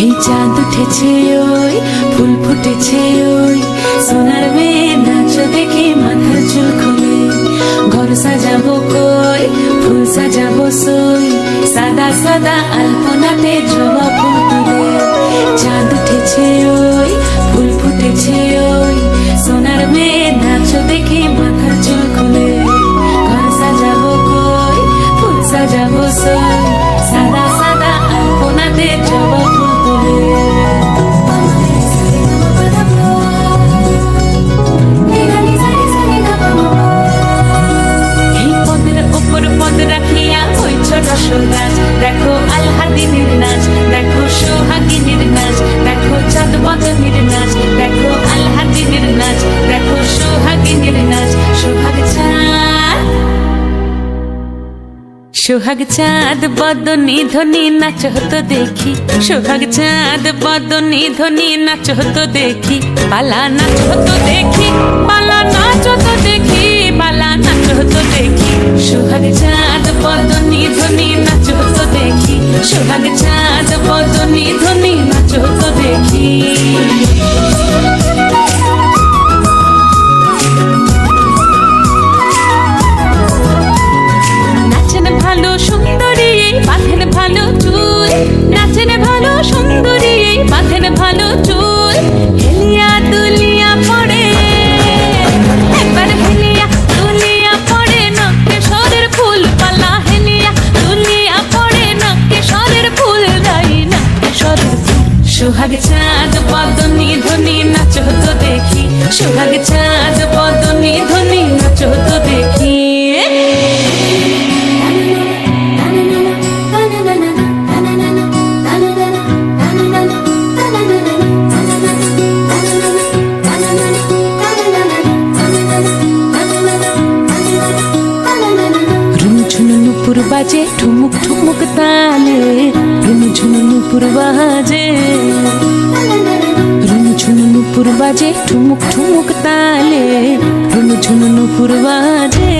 এই চাঁদ উঠেছে ওই ফুল ফুটেছে ওই সোনার মেয়ে নাচ দেখে মাথার চুল খুলে ঘর সাজাবো কই ফুল সাজাবো সই সাদা সাদা আলপনাতে জবা ফুল তুলে চাঁদ উঠেছে ওই ফুল ফুটেছে ওই সোনার মেয়ে নাচ দেখে মাথার চুল খুলে ঘর সাজাবো কই ফুল সাজাবো সই সাদা সাদা আলপনাতে জবা ফুল দেখো আলহাদিনীর নাচ দেখো সোহাগিনীর নাচ দেখো চাঁদ বদনীর নাচ দেখো আলহাদিনীর নাচ দেখো সোহাগিনীর নাচ সোহাগ চাঁদ বদনী ধ্বনি নাচ হতো দেখি সোহাগ চাঁদ বদনী ধ্বনি নাচ হতো দেখি পালা নাচ হতো দেখি পালা নাচ হতো দেখি পালা নাচ হতো দেখি সোহাগ চাঁদ বদনী ধ্বনি নাচ হতো দেখি সোহাগ চাঁদ বদনী ধ্বনি নাচ হতো দেখি ভালো সুন্দরী বাঁধেন ভালো চুল নাচেন ভালো সুন্দরী বাঁধেন ভালো চুল হেলিয়া দুলিয়া পড়ে একবার হেলিয়া দুলিয়া পড়ে নকে সরের ফুল পালা হেলিয়া দুলিয়া পড়ে নকে সরের ফুল দাই নকে সরের ফুল সোহাগ চাঁদ বদনী ধ্বনি নাচ হতো দেখি সোহাগ চাঁদ বদনী ধ্বনি নাচ হতো দেখি বাজে ঠুমুক ঠুমুক তালে রুনু ঝুনু নুপুর বাজে রুনু ঝুনু নুপুর বাজে ঠুমুক ঠুমুক তালে রুনু ঝুনু নুপুর বাজে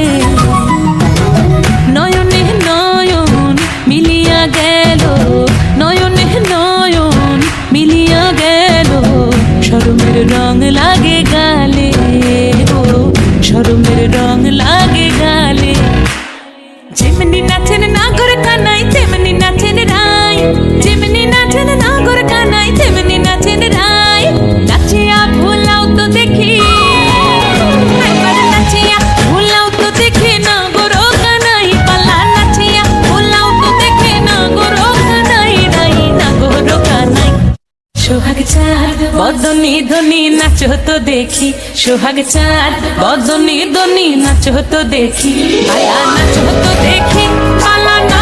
নয়নে নয়ন মিলিয়া গেল নয়নে নয়ন মিলিয়া গেল শরমের রং লাগে গালে ও শরমের রং লাগে গালে যেমনি নাচেন নাগর কানাই তেমনি নাচেন রাই যেমনি নাচেন নাগর কানাই তেমনি নাচেন রাই নাচিয়া ভোলাও তো দেখি একবার নাচিয়া ভোলাও তো দেখি নাগর কানাই পালা নাচিয়া ভোলাও তো দেখি নাগর কানাই রাই নাগর কানাই সোহাগ চাঁদ বদনী ধ্বনি নাচ হতো দেখি সোহাগ চাঁদ বদনী ধ্বনি নাচ হতো দেখি পালা নাচ হতো দেখি পালা